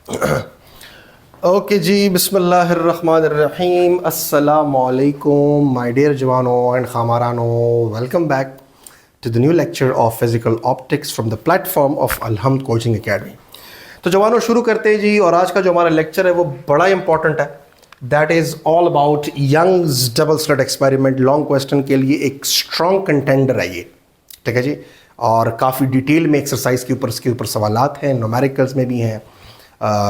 Okay जी, बिस्मिल्लाहिर्रहमानिर्रहीम, अस्सलामुअलैकुम माय डियर जवानों एंड खामारानो, welcome back to the new lecture of physical optics from the platform of Alhamd coaching academy. तो जवानों शुरू करते हैं जी। और आज का जो हमारा लेक्चर है वो बड़ा इंपॉर्टेंट है। That is all about Young's double slit experiment. Long question के लिए एक स्ट्रॉन्ग कंटेंडर है ये, ठीक है जी। और काफ़ी डिटेल में एक्सरसाइज के ऊपर सवालात हैं, न्यूमेरिकल्स में भी हैं,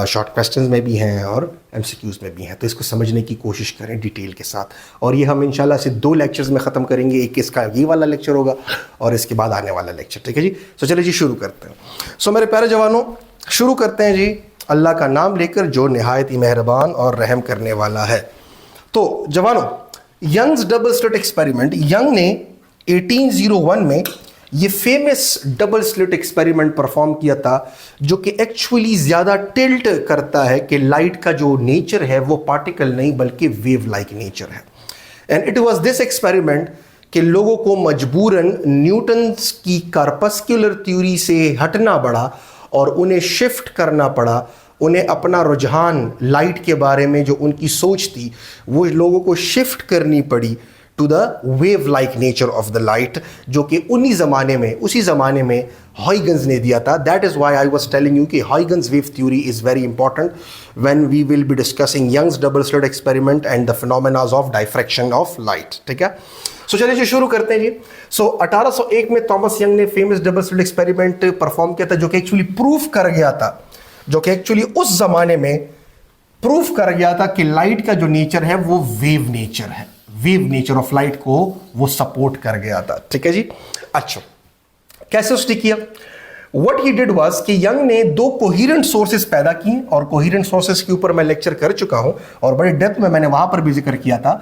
शॉर्ट क्वेश्चंस में भी हैं और एमसीक्यूज़ में भी हैं। तो इसको समझने की कोशिश करें डिटेल के साथ। और ये हम इंशाल्लाह से 2 लेक्चर्स में ख़त्म करेंगे। एक इसका ये वाला लेक्चर होगा और इसके बाद आने वाला लेक्चर, ठीक है जी। सो चलिए जी शुरू करते हैं। सो मेरे प्यारे जवानों, शुरू करते हैं जी अल्लाह का नाम लेकर जो निहायत ही मेहरबान और रहम करने वाला है। तो जवानों, Young's double slit experiment, Young ने 1801 में ये famous double slit experiment perform किया था, जो कि एक्चुअली ज़्यादा टिल्ट करता है कि लाइट का जो नेचर है वो पार्टिकल नहीं बल्कि वेव लाइक नेचर है। And it was this experiment कि लोगों को मजबूरन न्यूटन्स की कार्पस्कुलर थ्योरी से हटना पड़ा और उन्हें शिफ्ट करना पड़ा। उन्हें अपना रुझान लाइट के बारे में जो उनकी सोच थी वो लोगों को शिफ्ट करनी पड़ी to the wave like nature of the light, जो कि उसी ज़माने में हॉयगन्स ने दिया था। That is why I was telling you कि Huygens wave theory is very important when we will be discussing Young's double slit experiment and the phenomenas of diffraction of light, ठीक है। सो चलिए जी शुरू करते हैं जी। सो 1801 में थॉमस यंग ने famous double slit experiment perform किया था, जो कि एक्चुअली प्रूफ कर गया था, जो कि एक्चुअली उस ज़माने में प्रूफ कर गया था कि लाइट का जो नेचर है वो वेव नेचर है। वेव नेचर ऑफ लाइट को वो सपोर्ट कर गया था, ठीक है जी। अच्छा, कैसे उसने किया? व्हाट ही डिड वाज कि यंग ने 2 कोहेरेंट सोर्सेस पैदा किए, और कोहेरेंट सोर्सेस के ऊपर मैं लेक्चर कर चुका हूं और बड़े डेप्थ में मैंने वहां पर भी जिक्र किया था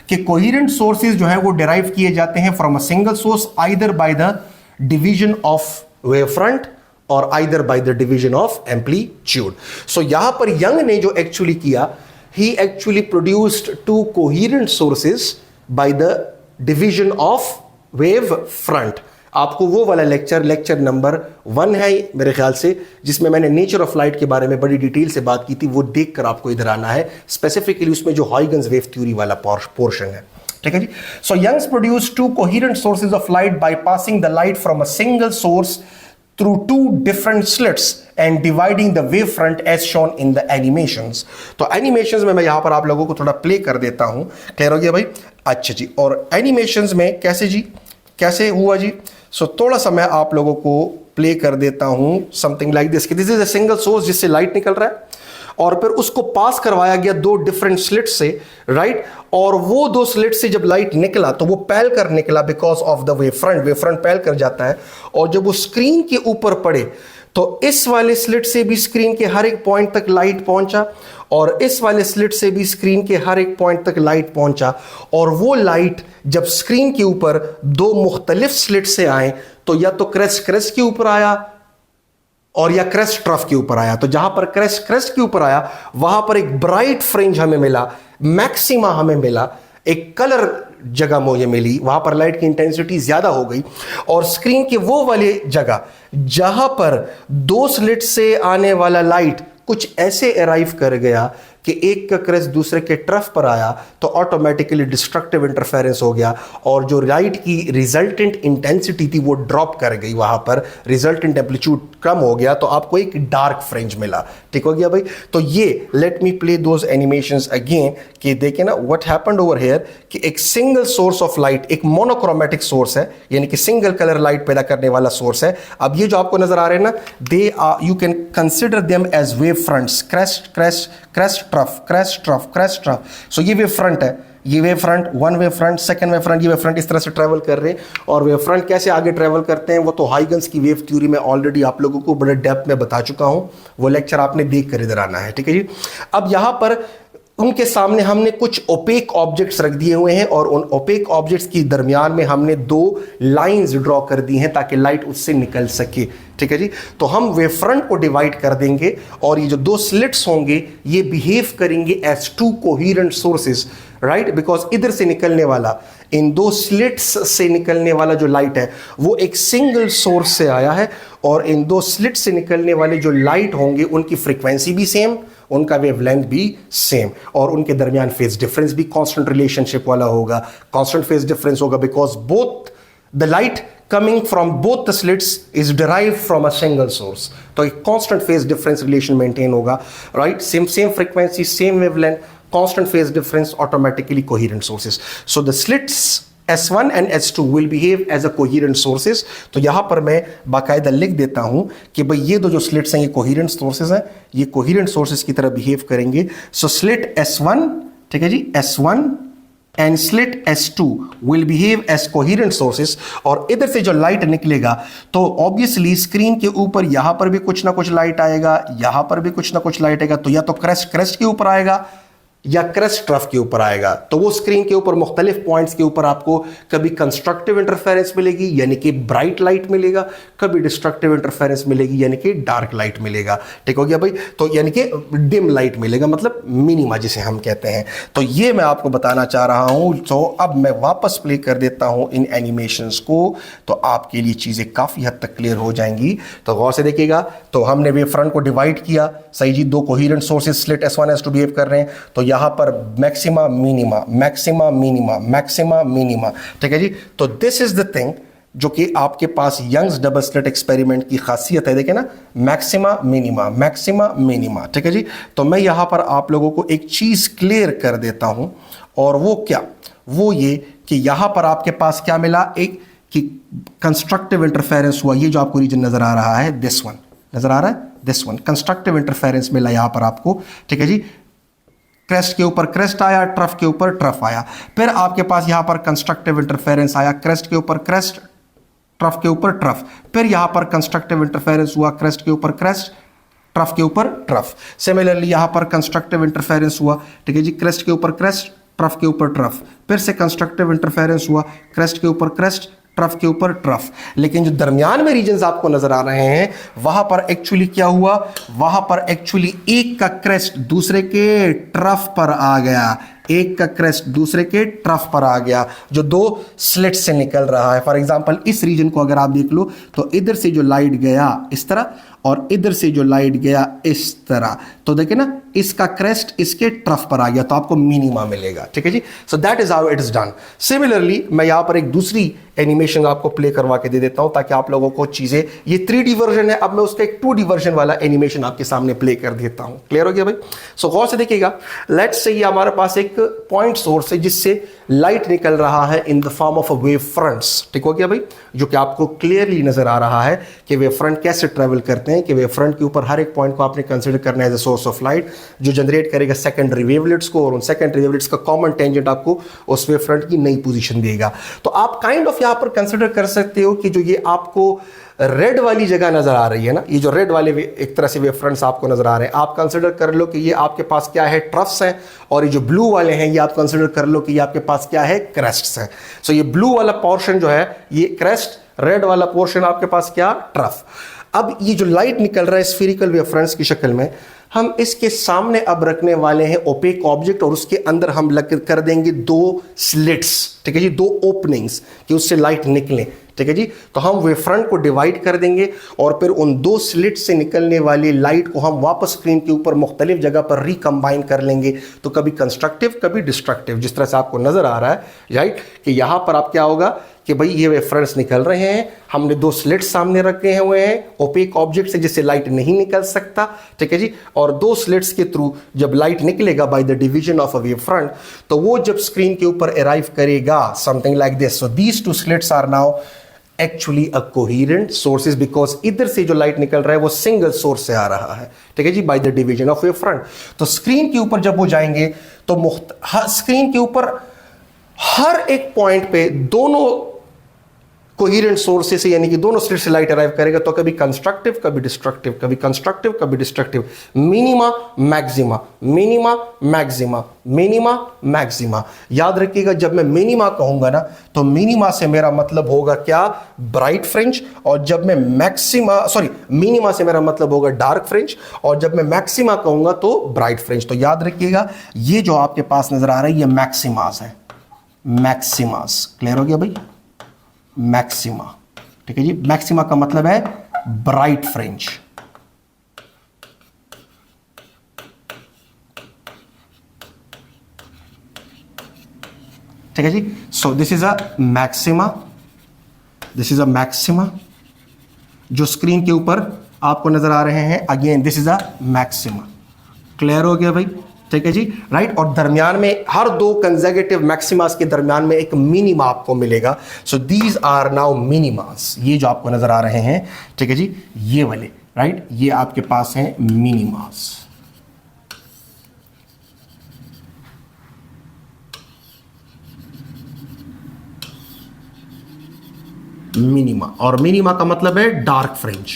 कि कोहेरेंट सोर्सेस जो है वो डिराइव किए जाते हैं from a single source, either by the division of wave front और either by the division of amplitude. So यहां पर यंग ने जो एक्चुअली किया, he actually produced 2 coherent sources by the division of wave front। आपको वो वाला lecture number 1 है मेरे ख्याल से, जिसमें मैंने नेचर ऑफ लाइट के बारे में बड़ी डिटेल से बात की थी, वो देखकर आपको इधर आना है। स्पेसिफिकली उसमें जो हॉयगन्स वेव थ्योरी वाला पोर्शन है, ठीक है जी। So Young's produce 2 coherent sources of light by passing the light from a single source through 2 different slits and dividing the wavefront as shown in the animations। तो animations में मैं यहां पर आप लोगों को थोड़ा प्ले कर देता हूं। क्लियर हो गया भाई? अच्छा जी। और animations में कैसे जी, कैसे हुआ जी? सो थोड़ा सा मैं आप लोगों को प्ले कर देता हूं something like this. This is a single source जिससे लाइट निकल रहा है और फिर उसको पास करवाया गया 2 डिफरेंट स्लिट से, राइट। और वो 2 स्लिट से जब लाइट निकला तो वो पैल कर निकला because of the wave front पैल कर जाता है। और जब वो स्क्रीन के ऊपर पड़े तो इस वाले स्लिट से भी स्क्रीन के हर एक पॉइंट तक लाइट पहुंचा और इस वाले स्लिट से भी स्क्रीन के हर एक पॉइंट तक लाइट पहुंचा। और वो लाइट जब स्क्रीन के ऊपर 2 मुख्तलिफ स्लिट से आए तो या तो क्रेस्ट के ऊपर आया और या क्रेस्ट ट्रफ के ऊपर आया। तो जहां पर क्रेस्ट के ऊपर आया वहां पर एक ब्राइट फ्रिंज हमें मिला, मैक्सिमा हमें मिला, एक कलर जगह मुझे मिली, वहां पर लाइट की इंटेंसिटी ज्यादा हो गई। और स्क्रीन के वो वाले जगह जहां पर 2 स्लिट से आने वाला लाइट कुछ ऐसे अराइव कर गया कि एक का क्रेस्ट दूसरे के ट्रफ पर आया तो ऑटोमेटिकली डिस्ट्रक्टिव इंटरफेरेंस हो गया और जो लाइट की रिजल्टेंट इंटेंसिटी थी वो ड्रॉप कर गई, वहां पर रिजल्टेंट एम्पलीट्यूड कम हो गया तो आपको एक डार्क फ्रिंज मिला। ठीक हो गया भाई? तो ये let me play those animations again कि देखें ना व्हाट हैपेंड ओवर हियर कि एक सिंगल सोर्स ऑफ लाइट, एक मोनोक्रोमेटिक सोर्स है, यानी कि सिंगल कलर लाइट पैदा करने वाला सोर्स है। अब ये जो आपको नजर आ रहे हैं ना, they are, you can consider them as wave fronts, crest trough. So ये वेव फ्रंट है, ये wave front, 1 wave front, 2nd wave front, ये वेव फ्रंट इस तरह से ट्रैवल कर रहे हैं। और वेव फ्रंट कैसे आगे ट्रैवल करते हैं वो तो हाइगन्स की वेव थ्योरी में ऑलरेडी आप लोगों को बड़े डेप्थ में बता चुका हूं, वो लेक्चर आपने देख कर इधर आना है। ठीक है जी। अब यहां पर उनके सामने हमने कुछ ओपेक ऑब्जेक्ट्स रख दिए हुए हैं और उन ओपेक ऑब्जेक्ट्स के दरमियान में हमने 2 लाइंस ड्रॉ कर दी हैं ताकि लाइट उससे निकल सके। ठीक है जी। तो हम वेव फ्रंट को डिवाइड कर देंगे और ये जो 2 स्लिट्स होंगे ये बिहेव करेंगे as 2 coherent sources, right, because इधर से निकलने वाला इन दो स्लिट्स से निकलने वाला जो लाइट है वो एक सिंगल सोर्स से आया है, और इन दो स्लिट से निकलने वाले जो लाइट होंगे उनकी फ्रीक्वेंसी भी सेम, उनका वेवलेंथ भी सेम, और उनके दरमियान फेज डिफरेंस भी कांस्टेंट रिलेशनशिप वाला होगा। कांस्टेंट फेज डिफरेंस होगा because both the light coming from both the slits is derived from a single source. तो एक constant phase difference relation maintain होगा, right? Same frequency, same wavelength, constant phase difference, automatically coherent sources. So the slits S1 and S2 will behave as a coherent sources. तो यहाँ पर मैं बाकायदा लिख देता हूँ कि भाई ये दो जो slits हैं ये coherent sources हैं, ये coherent sources की तरह behave करेंगे. So slit S1, ठीक है जी, S1 and slit S2 will behave as coherent sources, और इधर से जो लाइट निकलेगा तो ऑब्वियसली स्क्रीन के ऊपर यहां पर भी कुछ ना कुछ लाइट आएगा, यहां पर भी कुछ ना कुछ लाइट आएगा, तो या तो क्रेस्ट के ऊपर आएगा या क्रेस्ट ट्रफ के ऊपर आएगा। तो वो स्क्रीन के ऊपर मुख्तलिफ पॉइंट्स के ऊपर आपको कभी कंस्ट्रक्टिव इंटरफेरेंस मिलेगी यानी कि ब्राइट लाइट मिलेगा, कभी डिस्ट्रक्टिव इंटरफेरेंस मिलेगी यानी कि डार्क लाइट मिलेगा। ठीक हो गया भाई, तो यानी कि डिम लाइट मिलेगा, मतलब मिनिमा जिसे हम कहते हैं। तो ये मैं आपको बताना चाह रहा हूं। तो अब मैं वापस प्ले कर देता हूं इन एनिमेशंस को, तो आपके लिए चीजें काफी हद तक क्लियर हो जाएंगी। तो गौर से देखिएगा, तो हमने वेव फ्रंट को डिवाइड किया, सही जी, दो coherent sources slit S1 S2 behave कर रहे हैं, तो यहां पर maxima minima maxima minima maxima minima, ठीक है जी। तो दिस इज द थिंग जो कि आपके पास यंग्स डबल स्लिट एक्सपेरिमेंट की खासियत है, देखें ना, मैक्सिमा मिनिमा, ठीक है जी। तो मैं यहां पर आप लोगों को एक चीज क्लियर कर देता हूं, और वो क्या, वो ये कि यहां पर आपके पास क्या मिला, एक कि कंस्ट्रक्टिव इंटरफेरेंस हुआ, ये जो आपको रीजन नजर आ रहा है, दिस वन नजर आ रहा है, दिस वन कंस्ट्रक्टिव इंटरफेरेंस मिला यहां पर आपको, ठीक है जी। क्रेस्ट के ऊपर क्रेस्ट आया, ट्रफ के ऊपर ट्रफ आया, फिर आपके पास यहां पर कंस्ट्रक्टिव इंटरफेरेंस आया, क्रेस्ट के ऊपर क्रेस्ट, ट्रफ के ऊपर ट्रफ, फिर यहां पर कंस्ट्रक्टिव इंटरफेरेंस हुआ, क्रेस्ट के ऊपर क्रेस्ट, ट्रफ के ऊपर ट्रफ। सिमिलरली यहां पर कंस्ट्रक्टिव इंटरफेरेंस हुआ, ठीक है जी, क्रेस्ट के ऊपर क्रेस्ट, ट्रफ के ऊपर ट्रफ, फिर से कंस्ट्रक्टिव इंटरफेरेंस हुआ, क्रेस्ट के ऊपर क्रेस्ट, ट्रफ के ऊपर ट्रफ। लेकिन जो दरमियान में रीजन्स आपको नजर आ रहे हैं, वहां पर एक्चुअली क्या हुआ, वहां पर एक्चुअली एक का क्रेस्ट दूसरे के ट्रफ पर आ गया, एक का क्रेस्ट दूसरे के ट्रफ पर आ गया, जो दो स्लिट से निकल रहा है। फॉर एग्जांपल इस रीजन को अगर आप देख लो, तो इधर से जो लाइट गया इस तरह, और इधर से जो लाइट गया इस तरह, तो देखिए ना, इसका क्रेस्ट इसके ट्रफ पर आ गया, तो आपको मिनिमा मिलेगा, ठीक है जी। So that is how it is done. Similarly मैं यहां पर एक दूसरी एनिमेशन आपको प्ले करवा के दे देता हूं, ताकि आप लोगों को चीजें, ये 3D वर्जन है, अब मैं उसका एक 2D वर्जन वाला एनिमेशन आपके सामने प्ले कर देता हूं। क्लियर हो गया भाई? सो गौर से देखिएगा, लेट्स से ये हमारे पास एक पॉइंट सोर्स है जिससे लाइट निकल रहा है in the form of a wave fronts. ठीक हो गया भाई, जो कि आपको क्लियरली नजर आ रहा है कि वेव फ्रंट कैसे ट्रेवल करते हैं, कि वेव फ्रंट के ऊपर हर एक पॉइंट को आपने कंसीडर करना है as a source of light, जो जनरेट करेगा सेकेंडरी वेवलेट्स को, और उन सेकेंडरी वेवलेट्स का कॉमन टेंजेंट आपको उस वेव फ्रंट की नई पोजीशन देगा। तो आप काइंड ऑफ यहां पर कंसीडर कर सकते हो कि जो ये आपको रेड वाली जगह नजर आ रही है ना, ये जो रेड वाले एक तरह से वेव फ्रंट्स आपको नजर आ रहे हैं, आप कंसीडर कर लो कि ये आपके पास क्या है, ट्रफ्स हैं, और ये जो ब्लू वाले हैं ये आप कंसीडर कर लो कि ये आपके पास क्या है, क्रेस्ट्स हैं। सो ये ब्लू वाला पोर्शन जो है ये क्रेस्ट, रेड वाला पोर्शन आपके पास क्या, ट्रफ। अब ये जो लाइट निकल रहा है स्फीरिकल वेव फ्रंट्स की शक्ल में, हम इसके सामने अब रखने वाले हैं ओपेक ऑब्जेक्ट, और उसके अंदर हम लग कर देंगे दो स्लिट्स, ठीक है जी, दो ओपनिंग्स कि उससे लाइट निकले, ठीक है जी। तो हम वेव फ्रंट को डिवाइड कर देंगे, और फिर उन दो स्लिट से निकलने वाली लाइट को हम वापस स्क्रीन के ऊपर मुख्तलिफ जगह पर रिकम्बाइन कर लेंगे, तो कभी कंस्ट्रक्टिव कभी डिस्ट्रक्टिव, जिस तरह से आपको नजर आ रहा है, राइट, कि यहां पर आप क्या होगा कि भाई ये वेव फ्रंट्स निकल रहे हैं, हमने दो स्लिट्स सामने रखे हुए हैं ओपेक ऑब्जेक्ट से जिससे लाइट नहीं निकल सकता, ठीक है जी, और दो स्लिट्स के थ्रू जब लाइट निकलेगा by the division of a wave front, तो वो जब स्क्रीन के ऊपर अराइव करेगा something like this. So these two slits are now actually a coherent sources, because इधर से जो लाइट निकल रहा है वो सिंगल सोर्स से आ रहा है, ठीक है जी, by the division of wave front. तो स्क्रीन के ऊपर जब वो जाएंगे तो स्क्रीन के ऊपर हर एक पॉइंट पे दोनों कोहेरेंट सोर्सेस से, यानी कि दोनों स्लिट से लाइट अराइव करेगा, तो कभी कंस्ट्रक्टिव कभी डिस्ट्रक्टिव, कभी कंस्ट्रक्टिव कभी destructive, minima maxima, minima maxima, minima maxima. याद रखिएगा, जब मैं मिनिमा कहूंगा ना, तो मिनिमा से मेरा मतलब होगा क्या, ब्राइट फ्रिंज, और जब मैं मिनिमा से मेरा मतलब होगा डार्क फ्रिंज, और जब मैं मैक्सिमा कहूंगा तो ब्राइट फ्रिंज। तो याद रखिएगा, ये जो आपके पास नजर आ रहा है ये मैक्सिमास है, मैक्सिमास। क्लियर हो गया भाई? मैक्सिमा, ठीक है जी। मैक्सिमा का मतलब है ब्राइट फ्रिंज। ठीक है जी। So this is a maxima, this is a maxima जो स्क्रीन के ऊपर आपको नजर आ रहे हैं। Again this is a maxima. Clear हो गया भाई? ठीक है जी, राइट। और दरमियान में हर दो कंसेक्यूटिव मैक्सिमास के दरमियान में एक मिनिमा आपको मिलेगा। So these are now minimas. ये जो आपको नजर आ रहे हैं, ठीक है जी, ये वाले, राइट, ये आपके पास हैं मिनिमास। मिनिमा, और मिनिमा का मतलब है डार्क फ्रिंज।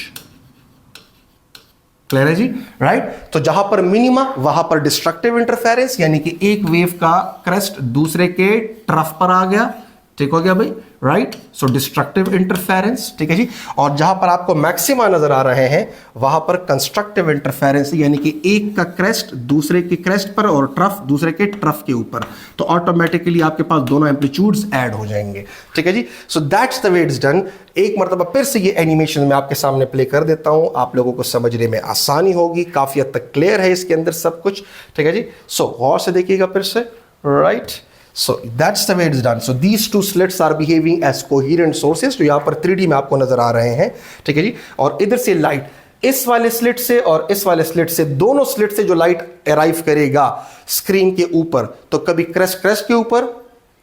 क्लियर है जी, राइट। तो जहां पर मिनिमा वहां पर डिस्ट्रक्टिव इंटरफेरेंस, यानी कि एक वेव का क्रेस्ट दूसरे के ट्रफ पर आ गया। ठीक हो गया भाई, राइट। सो डिस्ट्रक्टिव इंटरफेरेंस, ठीक है जी। और जहां पर आपको मैक्सिमा नजर आ रहे हैं वहां पर कंस्ट्रक्टिव इंटरफेरेंस, यानी कि एक का क्रेस्ट दूसरे के क्रेस्ट पर और ट्रफ दूसरे के ट्रफ के ऊपर, तो ऑटोमेटिकली आपके पास दोनों एम्पलीट्यूड्स ऐड हो जाएंगे। ठीक है जी। So that's the way it's done. एक मरतबा फिर से ये एनिमेशन मैं आपके सामने प्ले कर देता हूं, आप लोगों को समझने में आसानी होगी। काफी हद तक क्लियर है इसके अंदर सब कुछ। ठीक है जी। सो गौर से देखिएगा फिर से, right. So that's the way it's done. So these two slits are behaving as coherent sources. तो यहाँ पर 3D में आपको नजर आ रहे हैं, ठीक है जी। और इधर से लाइट इस वाले स्लिट से और इस वाले स्लिट से, दोनों स्लिट से जो लाइट अराइव करेगा स्क्रीन के ऊपर, तो कभी क्रेस्ट क्रेस्ट के ऊपर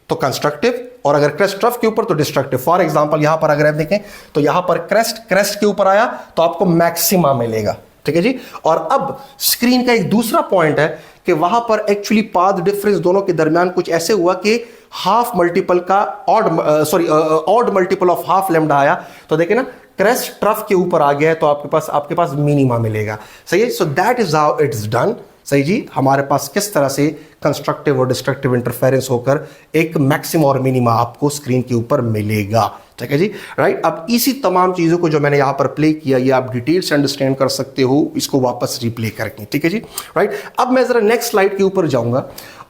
तो कंस्ट्रक्टिव, और अगर क्रेस्ट ट्रफ के ऊपर तो डिस्ट्रक्टिव। फॉर एग्जांपल यहां पर अगर आप देखें तो यहां पर क्रेस्ट क्रेस्ट के ऊपर आया तो आपको मैक्सिमा मिलेगा। ठीक है जी। और अब स्क्रीन का एक दूसरा पॉइंट है कि वहां पर एक्चुअली पाथ डिफरेंस दोनों के दरमियान कुछ ऐसे हुआ कि हाफ मल्टीपल का odd multiple of half lambda आया। तो देखिए ना, क्रेस्ट ट्रफ के ऊपर आ गया है तो आपके पास मिनिमा मिलेगा। सही है। सो that is how it's done. सही जी। हमारे पास किस तरह से कंस्ट्रक्टिव और डिस्ट्रक्टिव इंटरफेरेंस होकर एक मैक्सिमा और मिनिमा आपको स्क्रीन के ऊपर मिलेगा। ठीक है जी, राइट। अब इसी तमाम चीज़ों को जो मैंने यहाँ पर प्ले किया, ये आप डिटेल से अंडरस्टैंड कर सकते हो इसको वापस रिप्ले करके। ठीक है जी, राइट। अब मैं ज़रा नेक्स्ट स्लाइड के ऊपर जाऊँगा,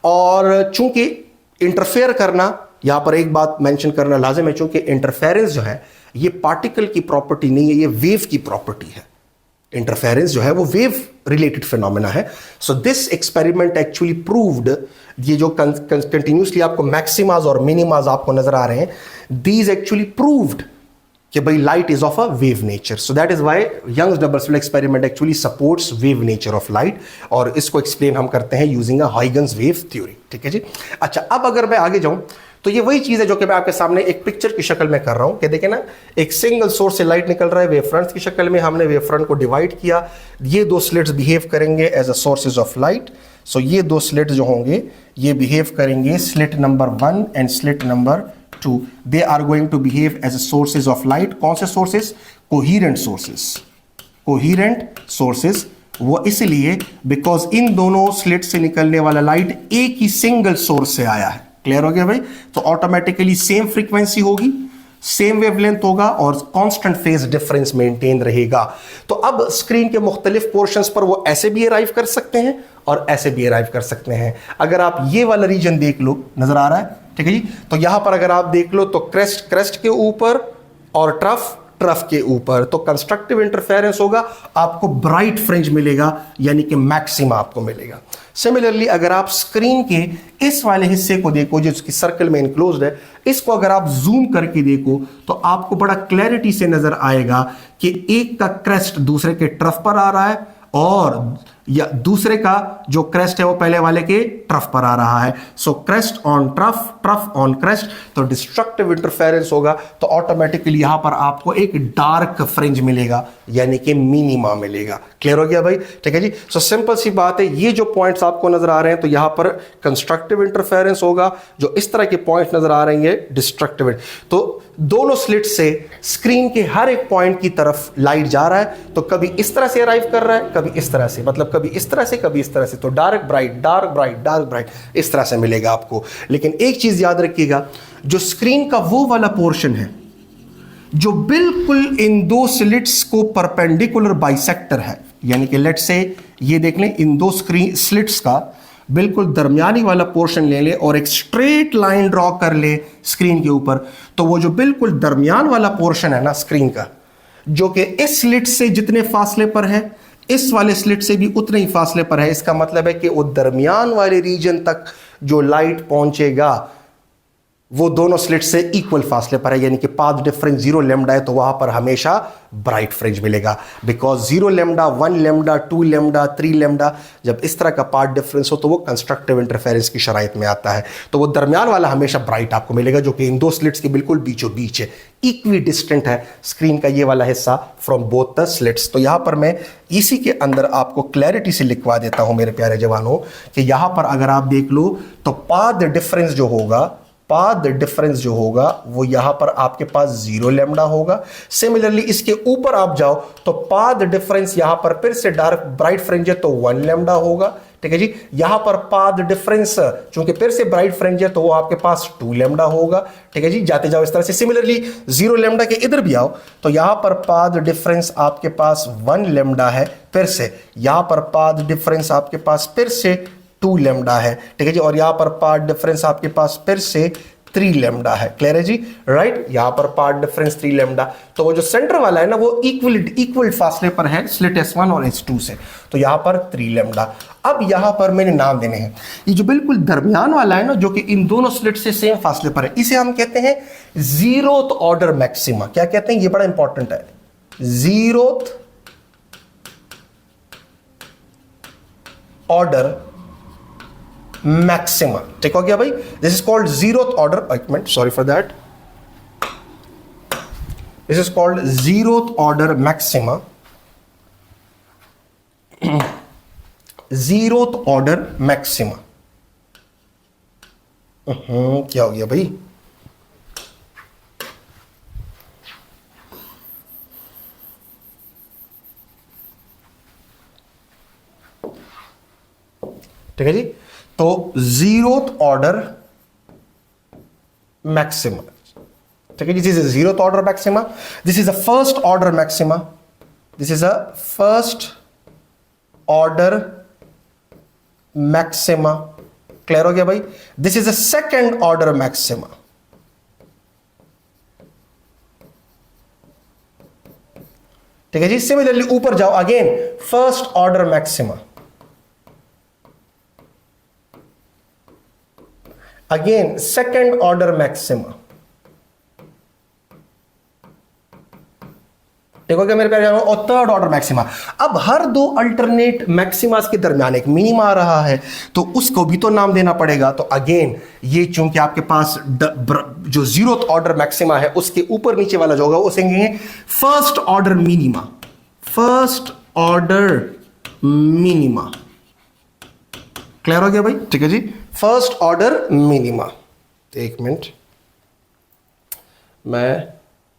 और चूंकि इंटरफेयर करना, यहाँ पर एक बात मेंशन करना लाजिम है, चूंकि इंटरफेरेंस जो है ये पार्टिकल की प्रॉपर्टी नहीं है, ये वेव की प्रॉपर्टी है। इंटरफेरेंस जो है वो वेव रिलेटेड फिनोमेना है। So this experiment actually proved, ये जो कंटिन्यूसली आपको मैक्सिमाज और मिनिमाज आपको नजर आ रहे हैं, दीज एक्चुअली प्रूव्ड कि भाई light is of a wave nature. So that is why Young's double slit experiment actually supports wave nature of light, और इसको एक्सप्लेन हम करते हैं using a Huygens wave theory. ठीक है जी। अच्छा, अब अगर मैं आगे जाऊं तो ये वही चीज़ है जो कि मैं आपके सामने एक पिक्चर की शक्ल में कर रहा हूं कि देखें ना, एक सिंगल सोर्स से लाइट निकल रहा है वेव फ्रंट की शक्ल में। हमने वेव फ्रंट को डिवाइड किया, ये दो स्लिट्स बिहेव करेंगे as a sources of light. So ये दो स्लिट्स जो होंगे ये बिहेव करेंगे, slit number 1 and slit number 2, they are going to behave as a sources of light. कौन से sources? Coherent sources. Coherent sources वो इसलिए बिकॉज इन दोनों स्लिट से निकलने वाला लाइट एक ही सिंगल सोर्स से आया है। क्लियर हो गया भाई? तो ऑटोमेटिकली सेम फ्रीक्वेंसी होगी, सेम वेवलेंथ होगा और कांस्टेंट फेज डिफरेंस मेंटेन रहेगा। तो अब स्क्रीन के मुख्तलिफ पोर्शंस पर वो ऐसे भी अराइव कर सकते हैं और ऐसे भी अराइव कर सकते हैं। अगर आप ये वाला रीजन देख लो, नजर आ रहा है, ठीक है जी। तो यहां पर अगर आप देख लो तो क्रेस्ट क्रेस्ट के ऊपर और ट्रफ ट्रफ के ऊपर, तो कंस्ट्रक्टिव इंटरफेरेंस होगा, आपको ब्राइट फ्रिंज मिलेगा, यानी कि मैक्सिमा आपको मिलेगा। सिमिलरली अगर आप स्क्रीन के इस वाले हिस्से को देखो जो इसकी सर्कल में इनक्लोज्ड है, इसको अगर आप जूम करके देखो तो आपको बड़ा क्लैरिटी से नजर आएगा कि एक का क्रेस्ट दूसरे के ट्रफ पर आ रहा है और या दूसरे का जो क्रेस्ट है वो पहले वाले के ट्रफ पर आ रहा है। So crest on trough, trough on crest, तो डिस्ट्रक्टिव इंटरफेरेंस होगा, तो ऑटोमेटिकली यहां पर आपको एक डार्क फ्रिंज मिलेगा, यानी कि मिनिमा मिलेगा। क्लियर हो गया भाई? ठीक है जी। सो सिंपल सी बात है, ये जो पॉइंट्स आपको नजर आ रहे हैं तो यहां पर कंस्ट्रक्टिव इंटरफेरेंस होगा, जो इस तरह के पॉइंट नजर आ रहे हैं डिस्ट्रक्टिव। तो दोनों स्लिट से स्क्रीन के हर एक पॉइंट की तरफ लाइट जा रहा है, तो कभी इस तरह से अराइव कर रहा है, कभी इस तरह से, मतलब कभी इस तरह से कभी इस तरह से, तो dark bright dark bright dark bright इस तरह से मिलेगा आपको। लेकिन एक चीज याद रखिएगा, जो स्क्रीन का वो वाला पोर्शन है जो बिल्कुल इन दो स्लिट्स को परपेंडिकुलर बाइसेक्टर है, यानी कि लेट्स से ये देख लें, इन दो स्क्रीन स्लिट्स का बिल्कुल दरमियानी वाला पोर्शन ले ले और एक स्ट्रेट लाइन ड्रॉ कर ले स्क्रीन के ऊपर, तो वो जो बिल्कुल दरमियान वाला पोर्शन है ना स्क्रीन का, जो कि इस स्लिट से जितने फासले पर है इस वाले स्लिट से भी उतने ही फासले पर है, इसका मतलब है कि वो दरमियान वाले रीजन तक जो लाइट पहुंचेगा वो दोनों स्लिट से इक्वल फासले पर है, यानी कि पाथ डिफरेंस 0 लेमडा है, तो वहां पर हमेशा ब्राइट फ्रिंज मिलेगा। Because 0 lambda, 1 lambda, 2 lambda, 3 lambda, जब इस तरह का पाथ डिफरेंस हो तो वो कंस्ट्रक्टिव इंटरफेरेंस की शराइत में आता है, तो वो दरमियान वाला हमेशा ब्राइट आपको मिलेगा, जो कि इन दो स्लिट्स के बिल्कुल बीचों बीच है, इक्वी डिस्टेंट है स्क्रीन का ये वाला हिस्सा फ्रॉम बोथ द स्लिट्स। तो यहां पर मैं इसी के अंदर आपको क्लैरिटी से लिखवा देता हूं मेरे प्यारे जवानों, कि यहां पर अगर आप देख लो तो पाथ डिफरेंस जो होगा, पाथ डिफरेंस जो होगा वो यहां पर आपके पास 0 लेमडा होगा। सिमिलरली इसके ऊपर आप जाओ तो पाथ डिफरेंस यहां पर फिर से डार्क ब्राइट फ्रिंज है तो 1 लेमडा होगा, ठीक है जी। यहां पर पाथ डिफरेंस चूंकि फिर से ब्राइट फ्रिंज है तो वो आपके पास 2 लेमडा होगा, ठीक है जी। जाते जाओ इस तरह से, सिमिलरली 0 लेमडा के इधर भी आओ तो यहां पर पाथ डिफरेंस आपके पास 1 लेमडा है, फिर से यहां पर पाथ डिफरेंस आपके पास फिर से 2 लेमडा है, ठीक है जी। और यहां पर पाथ डिफरेंस आपके पास फिर से 3 लेमडा है, क्लियर है जी, राइट। यहां पर पाथ डिफरेंस 3 लेमडा, तो वो जो सेंटर वाला है ना वो इक्वल फासले पर है स्लिट S1 और S2 से, तो यहां पर 3 लेमडा। अब यहां पर मैंने नाम देने हैं, ये जो बिल्कुल दरमियान वाला है ना जो कि इन दोनों स्लिट से सेम फासले पर है, इसे हम कहते हैं जीरोथ ऑर्डर मैक्सिमा। क्या कहते हैं, ये बड़ा इंपॉर्टेंट है, जीरोथ ऑर्डर मैक्सिमा, ठीक हो गया भाई। This is called zeroth order, एक minute, sorry for that, this is called zeroth order maxima, zeroth order maxima. क्या हो गया भाई, ठीक है जी। तो जीरोथ ऑर्डर मैक्सिमा, ठीक है जी, this is zeroth order maxima, this is a first order maxima, this is a first order maxima, clear हो गया भाई। This is a second order maxima, ठीक है जी। सिमिलरली ऊपर जाओ, again first order maxima, again second order maxima, देखो क्या मेरे प्यारे, और थर्ड ऑर्डर मैक्सिमा। अब हर दो अल्टरनेट मैक्सिमास के दरमियान एक मिनिमा आ रहा है तो उसको भी तो नाम देना पड़ेगा। तो अगेन ये चूंकि आपके पास जो जीरोथ ऑर्डर मैक्सिमा है उसके ऊपर नीचे वाला जो होगा उसे कहेंगे first order minima, first order minima, clear हो गया भाई, ठीक है जी। फर्स्ट ऑर्डर मिनिमा, एक मिनट मैं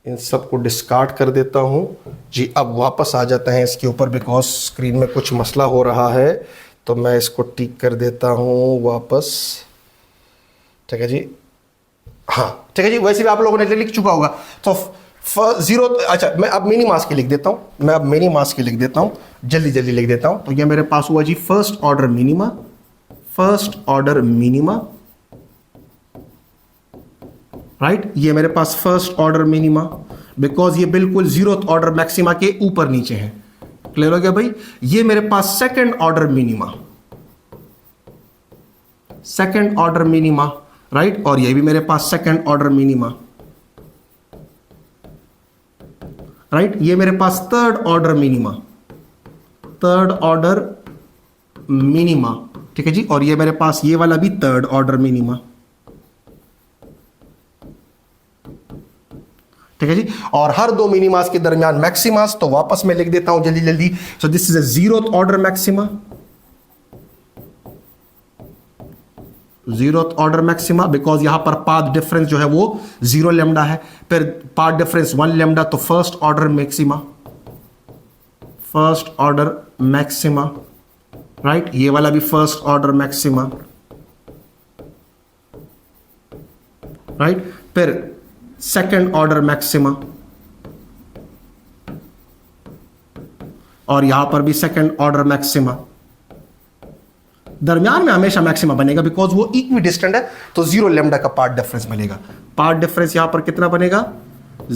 इन सब को डिस्कार्ड कर देता हूं जी। अब वापस आ जाते हैं इसके ऊपर, बिकॉज स्क्रीन में कुछ मसला हो रहा है, तो मैं इसको टिक कर देता हूं वापस, ठीक है जी। हाँ ठीक है जी, वैसे भी आप लोगों ने लिख चुका होगा। तो जीरो, अच्छा मैं अब मिनी मास की लिख देता हूं, मैं अब मिनी मास की लिख देता हूं, जल्दी जल्दी लिख देता हूं। तो ये मेरे पास हुआ जी first order minima, first order minima, right. ये मेरे पास फर्स्ट ऑर्डर मिनिमा, बिकॉज ये बिल्कुल जीरोथ ऑर्डर मैक्सिमा के ऊपर नीचे है, क्लियर हो गया भाई। ये मेरे पास second order minima, second order minima, right. और ये भी मेरे पास सेकंड ऑर्डर मिनिमा, राइट। ये मेरे पास third order minima, third order minima, ठीक है जी। और ये मेरे पास ये वाला भी थर्ड ऑर्डर मिनिमा, ठीक है जी। और हर दो मिनिमास के दरमियान मैक्सिमास, तो वापस मैं लिख देता हूं जल्दी जल्दी। सो this is a zeroth order maxima, zeroth order maxima, because यहां पर पाथ डिफरेंस जो है वो 0 लेमडा है, फिर पाथ डिफरेंस 1 लेमडा, तो first order maxima, first order maxima, right. ये वाला भी फर्स्ट ऑर्डर मैक्सिमा, राइट। फिर सेकंड ऑर्डर मैक्सिमा, और यहां पर भी सेकंड ऑर्डर मैक्सिमा, दरमियान में हमेशा मैक्सिमा बनेगा बिकॉज वो इक्वी डिस्टेंट है, तो 0 लेमडा का पार्ट डिफरेंस बनेगा। पार्ट डिफरेंस यहां पर कितना बनेगा?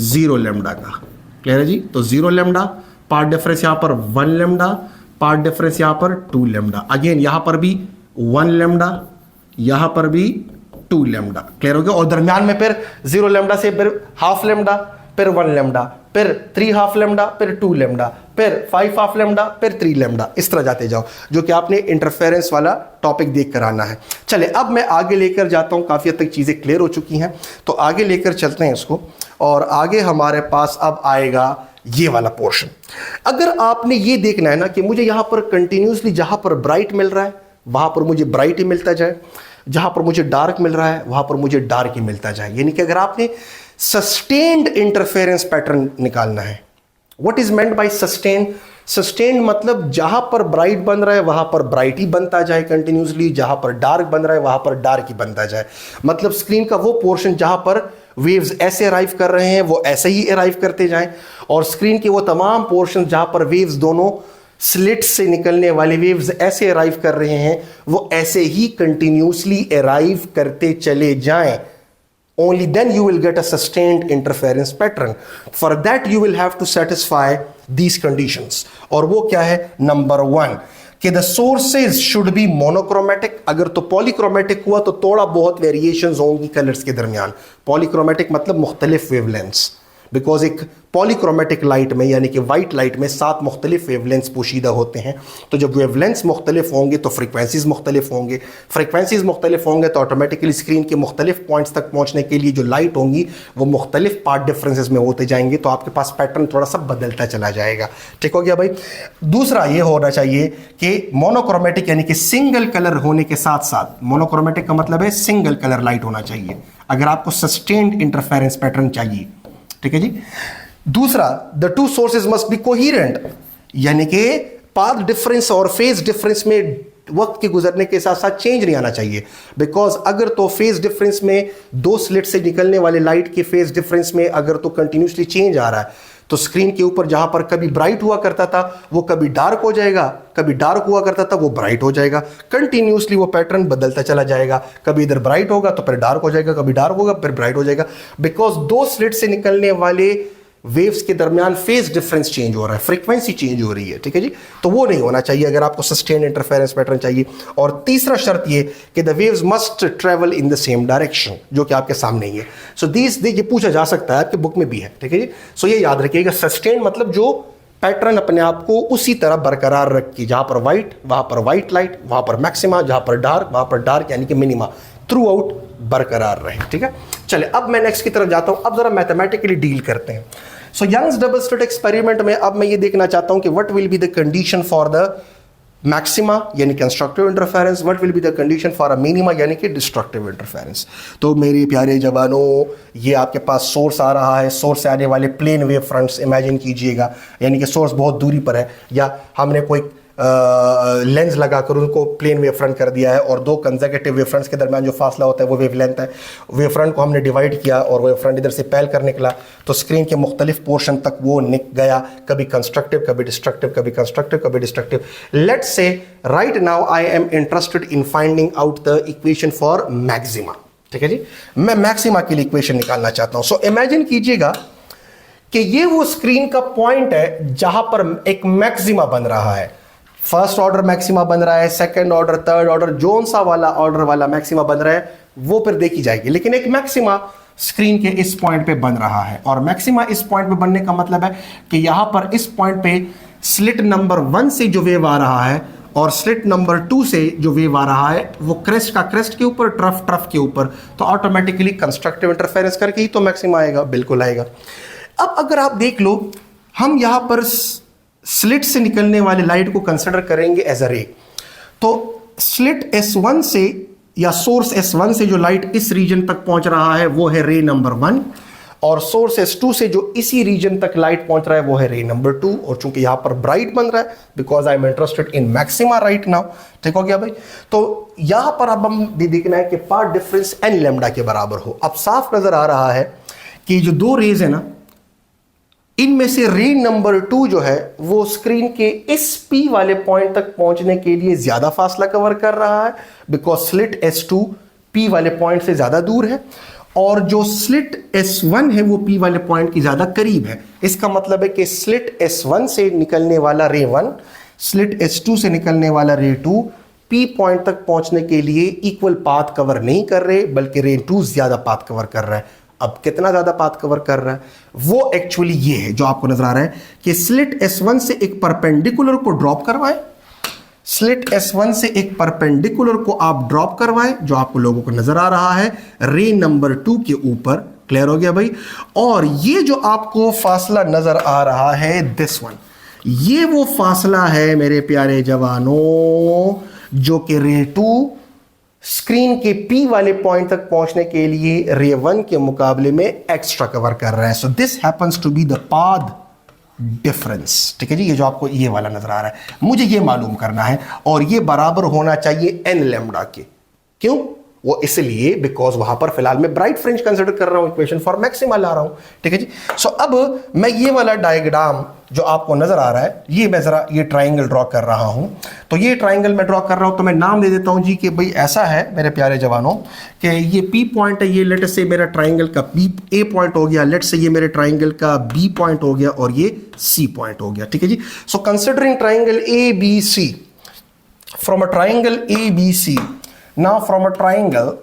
0 लेमडा का। क्लियर है जी? तो 0 लेमडा, पार्ट डिफरेंस यहां पर 1 लेमडा, पार्ट डिफरेंस यहां पर 2 लेमडा। अगेन यहां पर भी 1 लेमडा, यहां पर भी 2 लेमडा। क्लियर हो गया? और दरमियान में फिर 0 लेमडा से फिर हाफ लेमडा, फिर 1 लेमडा, फिर 3 हाफ लेमडा, फिर 2 लेमडा, फिर 5 हाफ लेमडा, फिर 3 लेमडा, इस तरह जाते जाओ, जो कि आपने इंटरफेरेंस वाला टॉपिक देख कर आना है। चले अब मैं आगे लेकर जाता हूं, काफी हद तक चीजें क्लियर हो चुकी हैं, तो आगे लेकर चलते हैं इसको। और आगे हमारे पास अब आएगा ये वाला पोर्शन। अगर आपने ये देखना है ना कि मुझे यहां पर कंटिन्यूसली जहां पर ब्राइट मिल रहा है वहां पर मुझे ब्राइट ही मिलता जाए, जहां पर मुझे डार्क मिल रहा है वहां पर मुझे डार्क ही मिलता जाए, यानी कि अगर आपने सस्टेन्ड इंटरफेरेंस पैटर्न निकालना है। What is meant by sustain? Sustained मतलब जहां पर ब्राइट बन रहा है वहां पर ब्राइट ही बनता जाए कंटिन्यूसली, जहां पर डार्क बन रहा है वहां पर डार्क ही बनता जाए। मतलब स्क्रीन का वो पोर्शन जहां पर वेव्स ऐसे अराइव कर रहे हैं वो ऐसे ही अराइव करते जाएं, और स्क्रीन के वो तमाम पोर्शन जहां पर वेव्स दोनों स्लिट्स से निकलने वाले वेव्स ऐसे अराइव कर रहे हैं वो ऐसे ही कंटिन्यूसली अराइव करते चले जाएं। Only then you will get a sustained interference pattern. For that you will have to satisfy these conditions. और वो क्या है? नंबर 1 कि the sources should be monochromatic. अगर तो polychromatic हुआ तो थोड़ा बहुत वेरिएशंस होंगी कलर्स के दरमियान। polychromatic मतलब मुख्तलिफ वेवलेंथ्स, बिकॉज एक पॉलीक्रोमेटिक लाइट में यानी कि वाइट लाइट में 7 मुख्तलिफ वेवलेंथ्स पोशीदा होते हैं। तो जब वेवलेंथ्स मुख्तलिफ होंगे तो फ्रीक्वेंसीज मुख्तलिफ होंगे, फ्रीक्वेंसीज मुख्तलिफ होंगे तो ऑटोमेटिकली स्क्रीन के मुख्तलिफ पॉइंट्स तक पहुंचने के लिए जो लाइट होंगी वो मुख्तलिफ पार्ट डिफरेंसेस में होते जाएंगे, तो आपके पास पैटर्न थोड़ा सा बदलता चला जाएगा। ठीक हो गया भाई? दूसरा ये होना चाहिए कि मोनोक्रोमेटिक यानी कि सिंगल कलर होने के साथ साथ, मोनोक्रोमेटिक का मतलब है सिंगल कलर लाइट होना चाहिए अगर आपको सस्टेन्ड इंटरफेरेंस पैटर्न चाहिए। ठीक है जी? दूसरा, the two sources must be coherent, यानी कि पाथ डिफरेंस और फेज डिफरेंस में वक्त के गुजरने के साथ साथ चेंज नहीं आना चाहिए। बिकॉज अगर तो फेज डिफरेंस में 2 स्लिट से निकलने वाले लाइट के फेज डिफरेंस में अगर तो कंटिन्यूसली चेंज आ रहा है तो स्क्रीन के ऊपर जहां पर कभी ब्राइट हुआ करता था वो कभी डार्क हो जाएगा, कभी डार्क हुआ करता था वो ब्राइट हो जाएगा। कंटिन्यूसली वो पैटर्न बदलता चला जाएगा, कभी इधर ब्राइट होगा तो फिर डार्क हो जाएगा, कभी डार्क होगा फिर ब्राइट हो जाएगा, बिकॉज 2 स्लिट से निकलने वाले वेव्स के दरमियान फेज डिफरेंस चेंज हो रहा है, फ्रीक्वेंसी चेंज हो रही है। ठीक है जी? तो वो नहीं होना चाहिए अगर आपको सस्टेन इंटरफेरेंस पैटर्न चाहिए। और तीसरा शर्त ये कि the waves must travel in the same direction, जो कि आपके सामने ही है। सो ये पूछा जा सकता है, आपके बुक में भी है। ठीक है जी? सो ये याद रखिएगा, सस्टेन मतलब जो पैटर्न अपने आप को उसी तरह बरकरार रखी, जहां पर व्हाइट वहां पर व्हाइट लाइट, वहां पर मैक्सिमा, जहां पर डार्क वहां पर डार्क, यानी कि मिनिमा थ्रू आउट बरकरार रहे। ठीक है? चले अब मैं नेक्स्ट की तरफ जाता हूं। अब जरा मैथमेटिकली डील करते हैं। So Young's double slit experiment में अब मैं ये देखना चाहता हूं कि what will be the condition for the maxima यानी constructive interference, what will be the condition for a minima यानी कि डिस्ट्रक्टिव इंटरफेरेंस। तो मेरे प्यारे जवानों, ये आपके पास सोर्स आ रहा है, सोर्स से आने वाले प्लेन वेव फ्रंट्स इमेजिन कीजिएगा, यानी कि सोर्स बहुत दूरी पर है या हमने कोई लेंस लगाकर उनको प्लेन वेव फ्रंट कर दिया है और 2 कंसेक्यूटिव वेव फ्रंट्स के दरमियान जो फासला होता है वो वेव लेंथ है। वेव फ्रंट को हमने डिवाइड किया और वेव फ्रंट इधर से फैल कर निकला तो स्क्रीन के मुख्तलिफ पोर्शन तक वो निक गया, कभी कंस्ट्रक्टिव कभी डिस्ट्रक्टिव, कभी कंस्ट्रक्टिव कभी destructive. Let's say right now I am interested in finding out the equation for maxima. ठीक है जी? मैं मैक्सिमा के लिए इक्वेशन निकालना चाहता हूं। सो इमेजिन कीजिएगा कि ये वो स्क्रीन का पॉइंट है जहां पर एक मैक्सिमा बन रहा है। फर्स्ट ऑर्डर मैक्सिमा बन रहा है, second order, third order, zone सा वाला ऑर्डर वाला मैक्सिमा बन रहा है वो फिर देखी जाएगी, लेकिन एक मैक्सिमा स्क्रीन के इस पॉइंट पे बन रहा है। और मैक्सिमा इस पॉइंट पे बनने का मतलब है कि यहां पर इस पॉइंट पे स्लिट नंबर 1 से जो वेव आ रहा है और स्लिट नंबर 2 से जो वेव आ रहा है वो क्रेस्ट का क्रेस्ट के ऊपर, ट्रफ के ऊपर, तो ऑटोमेटिकली कंस्ट्रक्टिव इंटरफेरेंस करके ही तो मैक्सिमा आएगा, बिल्कुल आएगा। अब अगर आप देख लो, हम यहां पर स्लिट से निकलने वाले लाइट को कंसिडर करेंगे एज अ रे। तो स्लिट S1 से या सोर्स S1 से जो लाइट इस रीजन तक पहुंच रहा है वो है रे नंबर 1, और सोर्स S2 से जो इसी रीजन तक लाइट पहुंच रहा है वो है रे नंबर 2। और चूंकि यहां पर ब्राइट बन रहा है because I am interested in maxima right now. ठीक हो गया भाई? तो यहां पर अब हम भी देखना है कि पार्ट डिफरेंस n लैम्डा के बराबर हो। अब साफ नजर आ रहा है कि जो 2 रेज है ना, इनमें से रे नंबर 2 जो है वो स्क्रीन के इस P वाले पॉइंट तक पहुंचने के लिए ज्यादा फासला कवर कर रहा है, बिकॉज स्लिट S2 P वाले पॉइंट से ज्यादा दूर है, और जो स्लिट S1 है वो P वाले पॉइंट की ज्यादा करीब है। इसका मतलब है कि स्लिट S1 से निकलने वाला रे 1 स्लिट S2 से निकलने वाला रे 2 P पॉइंट तक पहुंचने के लिए इक्वल पाथ कवर नहीं कर रहे, बल्कि रे 2 ज्यादा पाथ कवर कर रहा है। अब कितना ज्यादा पाथ कवर कर रहा है वो एक्चुअली ये है जो आपको नजर आ रहा है कि स्लिट S1 से एक परपेंडिकुलर को ड्रॉप करवाएं, स्लिट S1 से एक परपेंडिकुलर को आप ड्रॉप करवाएं, जो आपको लोगों को नजर आ रहा है रे नंबर 2 के ऊपर। क्लियर हो गया भाई? और ये जो आपको फासला नजर आ रहा है दिस वन, ये वो फासला है मेरे प्यारे जवानों जो कि रे 2 स्क्रीन के P वाले पॉइंट तक पहुंचने के लिए रे 1 के मुकाबले में एक्स्ट्रा कवर कर रहा है। So this happens to be the path difference. ठीक है जी, ये जो आपको ये वाला नजर आ रहा है, मुझे ये मालूम करना है, और ये बराबर होना चाहिए n लैम्डा के। क्यों? वो इसलिए बिकॉज वहां पर फिलहाल मैं ब्राइट फ्रिंज कंसिडर कर रहा हूं, इक्वेशन फॉर मैक्सिमा ला रहा हूं। ठीक है जी। सो अब मैं ये वाला डायग्राम जो आपको नजर आ रहा है, ये मैं जरा ये ट्राइंगल ड्रॉ कर रहा हूं। तो ये ट्राइंगल मैं ड्रॉ कर रहा हूं, तो मैं नाम दे देता हूं जी कि भाई ऐसा है मेरे प्यारे जवानों कि ये P पॉइंट है, ये लेट से मेरा ट्राइंगल का A पॉइंट हो गया, लेट से ये मेरे ट्राइंगल का B पॉइंट हो गया, और ये C पॉइंट हो गया। ठीक है जी। So considering triangle ABC, from a triangle ABC, now from a triangle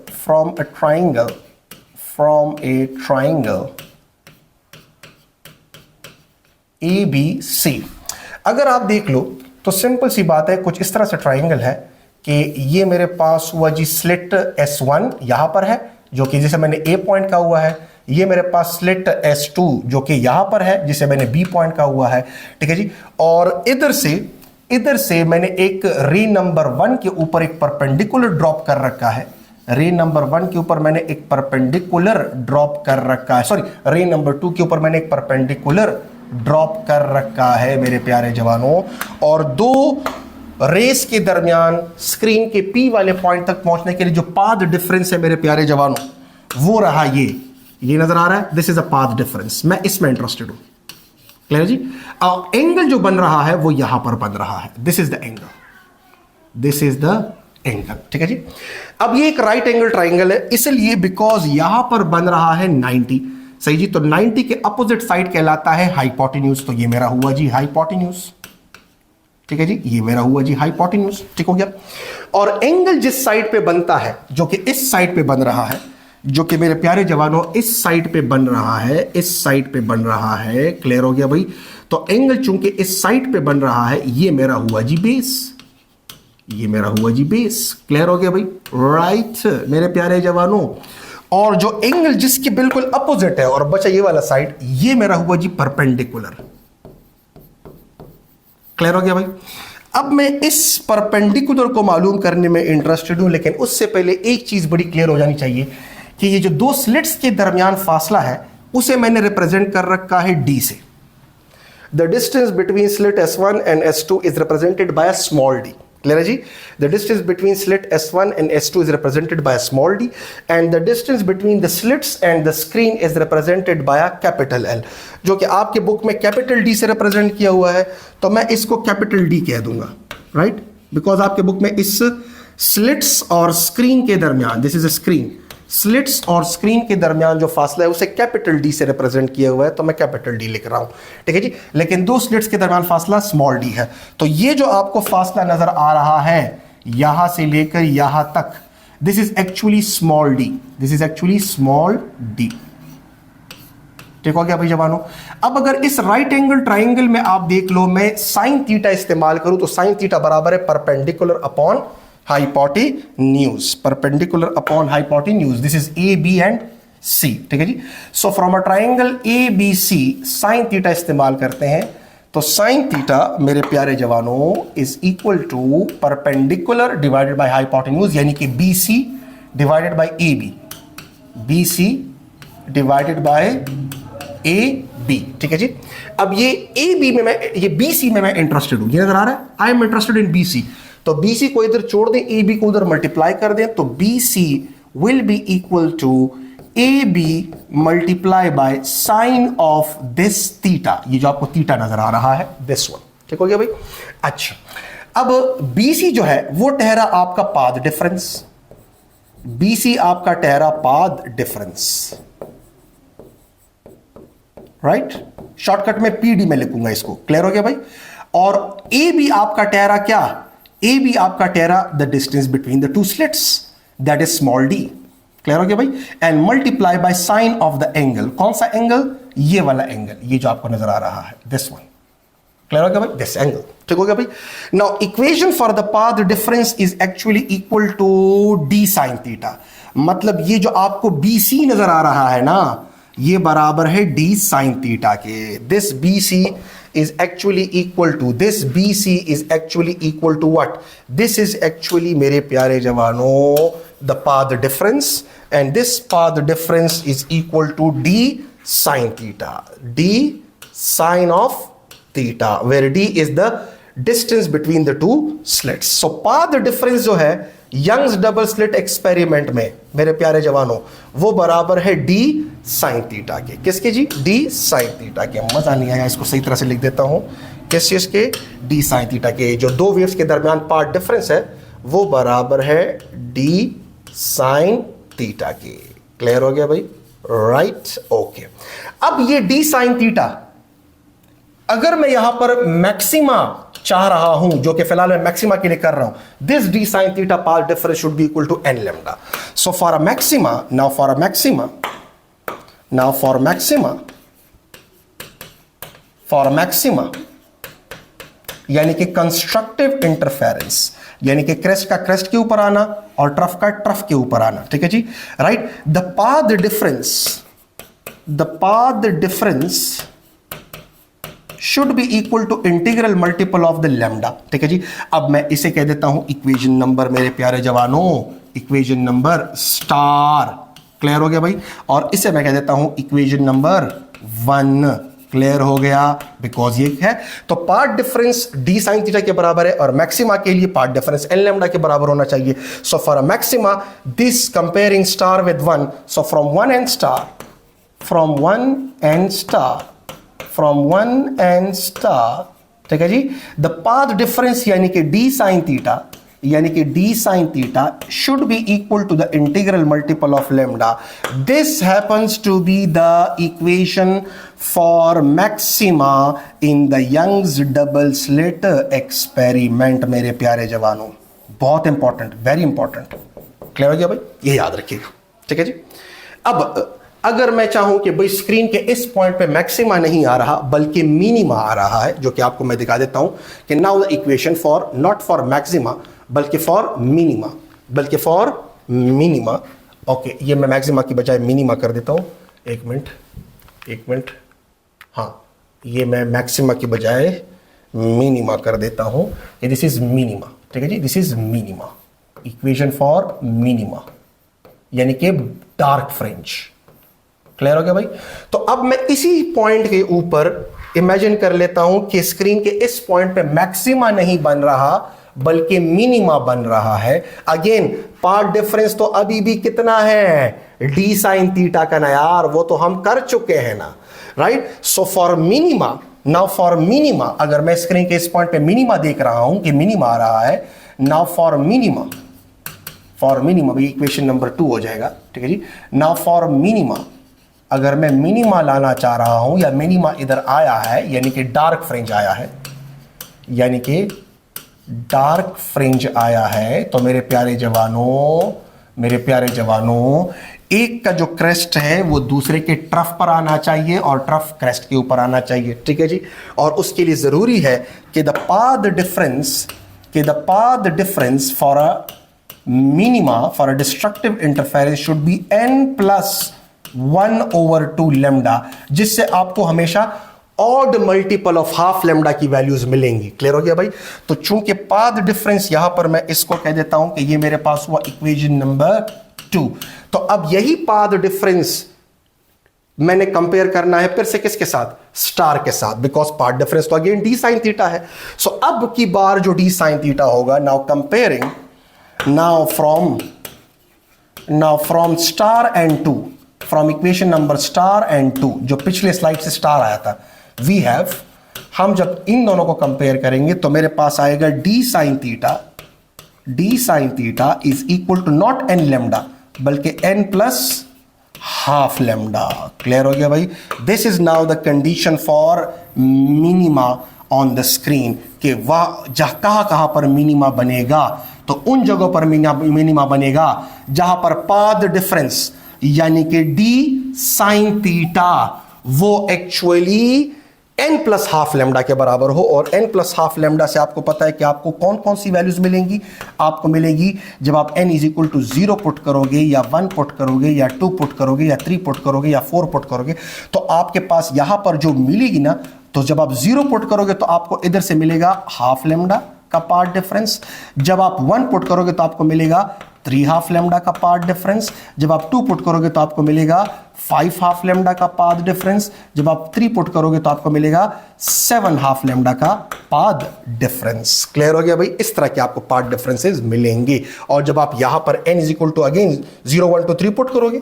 ABC, अगर आप देख लो तो सिंपल सी बात है, कुछ इस तरह से ट्राइंगल है कि ये मेरे पास हुआ जी स्लिट S1 यहां पर है, जो कि जिसे मैंने A पॉइंट का हुआ है, ये मेरे पास स्लिट S2 जो कि यहां पर है, जिसे मैंने B पॉइंट का हुआ है। ठीक है जी। और इधर से मैंने एक रे नंबर 1 के ऊपर एक परपेंडिकुलर ड्रॉप कर रखा है, रे नंबर 1 के ऊपर मैंने एक परपेंडिकुलर ड्रॉप कर रखा है, सॉरी रे नंबर 2 के ऊपर मैंने एक परपेंडिकुलर ड्रॉप कर रखा है मेरे प्यारे जवानों। और दो रेस के दरमियान स्क्रीन के P वाले पॉइंट तक पहुंचने के लिए जो पाथ डिफरेंस है मेरे प्यारे जवानों, वो रहा ये नजर आ रहा है, this is a path difference. मैं इसमें इंटरेस्टेड हूं। क्लियर जी? एंगल जो बन रहा है वो यहां पर बन रहा है, this is the angle, this is the angle. ठीक है जी। अब ये एक राइट एंगल ट्राइंगल है, इसलिए बिकॉज यहां पर बन रहा है 90। सही जी। तो 90 के अपोजिट साइड कहलाता है हाइपोटेन्यूज। तो ये मेरा हुआ जी हाइपोटेन्यूज। ठीक है जी, ये मेरा हुआ जी हाइपोटेन्यूज। ठीक हो गया। और एंगल जिस साइड पे बनता है, जो कि इस साइड पे बन रहा है, जो कि मेरे प्यारे जवानों इस साइड पे बन रहा है, इस साइड पे बन रहा है। क्लियर हो गया भाई? तो एंगल चूंकि इस साइड पे बन रहा है, ये मेरा हुआ जी बेस, ये मेरा हुआ जी बेस। क्लियर हो गया भाई? राइट मेरे प्यारे जवानों। और जो एंगल जिसके बिल्कुल अपोजिट है और बचा ये वाला साइड, ये मेरा हुआ जी परपेंडिकुलर। क्लियर हो गया भाई? अब मैं इस परपेंडिकुलर को मालूम करने में इंटरेस्टेड हूं, लेकिन उससे पहले एक चीज बड़ी क्लियर हो जानी चाहिए कि ये जो दो स्लिट्स के दरमियान फासला है, उसे मैंने रिप्रेजेंट कर रखा है D से। The distance between slit S1 and S2 is represented by a small d। Clear है जी? The distance between slit S1 and S2 is represented by a small d, and the distance between the slits and the screen is represented by a capital L, जो कि आपके book में capital D से represent किया हुआ है, तो मैं इसको कैपिटल D कह दूंगा। राइट? बिकॉज आपके बुक में इस स्लिट्स और स्क्रीन के दरमियान, this is a screen, slits और स्क्रीन के दरमियान जो फासला है उसे कैपिटल D से रिप्रेजेंट किया हुआ है, तो मैं कैपिटल D लिख रहा हूं। ठीक है जी। लेकिन दो स्लिट्स के दरमियान फासला स्मॉल d है। तो ये जो आपको फासला नजर आ रहा है यहां से लेकर यहां तक, this is actually small d, this is actually small d। ठीक हो गया भाई जवानों? अब अगर इस राइट एंगल ट्राइंगल में आप देख लो, मैं साइन थीटा इस्तेमाल करूं, तो साइन थीटा बराबर है perpendicular upon hypotenuse, perpendicular upon hypotenuse. This is A B and C. ठीक है जी। So from a triangle A B C sine theta इस्तेमाल करते हैं, तो साइन थीटा मेरे प्यारे जवानों is equal to perpendicular divided by hypotenuse, यानी कि B C divided by A B, B C divided by A B. ठीक है जी। अब ये ए बी में मैं, ये बी सी में मैं इंटरेस्टेड हूं, ये नजर आ रहा है, I am interested in B C. तो बी सी को इधर छोड़ दें, ए बी को उधर मल्टीप्लाई कर दें, तो B C will be equal to A B multiply by sine of this theta, ये जो आपको थीटा नजर आ रहा है, दिस वन। ठीक हो गया भाई। अच्छा, अब BC जो है वो ठहरा आपका पाथ डिफरेंस, BC आपका ठहरा पाथ डिफरेंस, राइट। शॉर्टकट में PD में लिखूंगा इसको, क्लियर हो गया भाई। और AB आपका ठहरा क्या, AB आपका ठहरा the distance between the two slits, that is small d, clear हो गया भाई। And multiply by sine of the angle, कौन सा एंगल, ये वाला एंगल, ये जो आपको नजर आ रहा है, दिस वन, क्लियर हो गया भाई, दिस एंगल। ठीक हो गया भाई। Now equation for the path difference is actually equal to d sine theta, मतलब ये जो आपको BC नजर आ रहा है ना, ये बराबर है d साइन थीटा के। This BC is actually equal to, this BC is actually equal to what, this is actually मेरे प्यारे जवानों the path difference, and this path difference is equal to d sin theta, d sin of theta, where d is the distance between the two slits. So path difference जो है Young's double slit experiment में मेरे प्यारे जवानों वो बराबर है d sin theta के। किसके जी, d sin थीटा के। मजा नहीं आया, इसको सही तरह से लिख देता हूं, किस चीज के, d sin थीटा के। जो दो वेव्स के दरमियान पाथ डिफरेंस है वो बराबर है d sin थीटा के। क्लियर हो गया भाई, राइट, ओके। अब ये d sin थीटा अगर मैं यहां पर मैक्सिमा चाह रहा हूं, जो कि फिलहाल मैं मैक्सिमा के लिए कर रहा हूं, this d sin theta path difference should be equal to n lambda. So for a maxima, now for a maxima, now for maxima यानी कि कंस्ट्रक्टिव इंटरफेरेंस, यानी कि क्रेस्ट का क्रेस्ट के ऊपर आना और ट्रफ का ट्रफ के ऊपर आना, ठीक है जी, right. The path difference should be equal to integral multiple of the lambda, ठीक है जी। अब मैं इसे कह देता हूं इक्वेशन नंबर, मेरे प्यारे जवानों, इक्वेशन नंबर स्टार, क्लियर हो गया भाई। और इसे मैं कह देता हूं इक्वेशन नंबर 1, क्लियर हो गया, बिकॉज ये है तो path difference d sin theta के बराबर है और मैक्सिमा के लिए पार्ट डिफरेंस n लैम्डा के बराबर होना चाहिए। सो for a maxima this comparing star with 1, so from 1 and star, ठीक है जी, द पाथ डिफरेंस यानी कि d sin theta should be equal to the integral multiple of lambda. This happens to be the equation for maxima in the Young's double slit experiment, मेरे प्यारे जवानों, बहुत important, very important, clear हो गया भाई, ये याद रखिएगा, ठीक है जी। अब अगर मैं चाहूं कि भाई स्क्रीन के इस पॉइंट पे मैक्सिमा नहीं आ रहा बल्कि मिनिमा आ रहा है, जो कि आपको मैं दिखा देता हूं कि now the equation for not for maxima बल्कि फॉर मिनिमा, ओके, ये मैं मैक्सिमा की बजाय मिनिमा कर देता हूं, एक मिनट, हाँ, ये मैं मैक्सिमा की बजाय मिनिमा कर देता हूं, दिस इज मिनिमा, ठीक है जी, this is minima, equation for minima यानी कि डार्क फ्रिंज, क्लियर हो गया भाई। तो अब मैं इसी पॉइंट के ऊपर इमेजिन कर लेता हूं कि स्क्रीन के इस पॉइंट पे मैक्सिमा नहीं बन रहा बल्कि मिनिमा बन रहा है। अगेन पार्ट डिफरेंस तो अभी भी कितना है, d sin थीटा का ना यार, वो तो हम कर चुके हैं ना, right. So for minima, now for minima, अगर मैं स्क्रीन के इस पॉइंट पे मिनिमा देख रहा हूं कि मिनिमा आ रहा है, नाउ फॉर मिनिमा भाई इक्वेशन नंबर 2 हो जाएगा, ठीक है जी। नाउ फॉर मिनिमा, अगर मैं मिनिमा लाना चाह रहा हूं या मिनिमा इधर आया है यानी कि डार्क फ्रिंज आया है, तो मेरे प्यारे जवानों, एक का जो क्रेस्ट है वो दूसरे के ट्रफ पर आना चाहिए और ट्रफ क्रेस्ट के ऊपर आना चाहिए, ठीक है जी। और उसके लिए जरूरी है कि the path difference for a minima for a destructive interference should be n+1/2 lambda, जिससे आपको हमेशा odd multiple of half lambda की वैल्यूज मिलेंगी, क्लियर हो गया भाई। तो चूंकि पाथ डिफरेंस यहां पर मैं इसको कह देता हूं कि ये मेरे पास हुआ इक्वेशन नंबर 2। तो अब यही पाथ डिफरेंस मैंने कंपेयर करना है फिर से किसके साथ, स्टार के साथ, बिकॉज पाथ डिफरेंस तो अगेन d sin थीटा है। सो अब की बार जो d sin थीटा होगा, now from star and 2, from equation number star and 2, जो पिछले स्लाइड से स्टार आया था, वी हैव, हम जब इन दोनों को कंपेयर करेंगे तो मेरे पास आएगा d sin theta is equal to not n lambda बल्कि n plus half lambda. Clear हो गया भाई? This is now the condition for minima on the screen कि वह कहां पर मिनिमा बनेगा, तो उन जगहों पर मिनिमा बनेगा जहां पर पाथ डिफरेंस यानी कि d sin थीटा वो actually n plus half lambda के बराबर हो। और n प्लस हाफ लेमडा से आपको पता है कि आपको कौन कौन सी वैल्यूज मिलेंगी? आपको मिलेगी जब आप n is equal to 0 put करोगे या 1 पुट करोगे या 2 पुट करोगे या 3 पुट करोगे या 4 पुट करोगे, तो आपके पास यहां पर जो मिलेगी ना, तो जब आप 0 पुट करोगे तो आपको इधर से मिलेगा हाफ लेमडा का पार्ट डिफरेंस, जब आप 1 पुट करोगे तो आपको मिलेगा 3 हाफ लेमडा का पार्ट डिफरेंस, जब आप 2 पुट करोगे तो आपको मिलेगा 5 हाफ लेमडा का पाथ डिफरेंस, जब आप 3 पुट करोगे तो आपको मिलेगा 7 हाफ लेमडा का पाथ डिफरेंस। क्लियर हो गया भाई? इस तरह के आपको पाथ डिफरेंसेस मिलेंगे। और जब आप यहां पर n is equal to again 0 1 2 3 put करोगे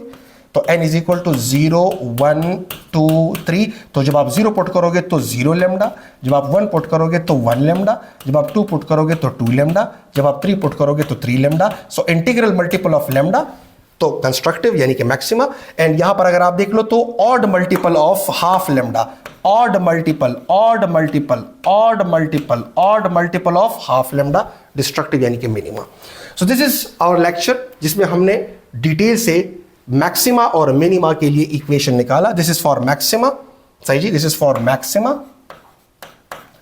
तो n इज इक्वल टू 0 1 2 3, तो जब आप 0 पुट करोगे तो 0 लेमडा, जब आप 1 पुट करोगे तो 1 लेमडा, जब आप 2 पुट करोगे तो 2 लेमडा, जब आप 3 पुट करोगे तो 3 lambda. So integral multiple of lambda तो कंस्ट्रक्टिव यानी कि मैक्सिमा, एंड यहां पर अगर आप देख लो तो odd multiple of half lambda, odd multiple of half lambda destructive यानी कि minima. So this is our lecture जिसमें हमने डिटेल से मैक्सिमा और मिनिमा के लिए इक्वेशन निकाला। दिस इज फॉर मैक्सिमा, सही जी, this is for maxima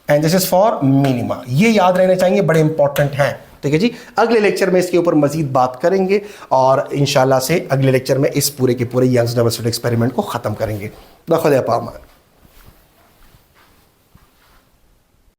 and this is for minima. ये याद रहने चाहिए, बड़े इंपॉर्टेंट हैं। ठीक है जी, अगले लेक्चर में इसके ऊपर मजीद बात करेंगे और इंशाल्लाह से अगले लेक्चर में इस पूरे के पूरे यंग्स डबल स्लिट एक्सपेरिमेंट को खत्म करेंगे। खुदा पामान।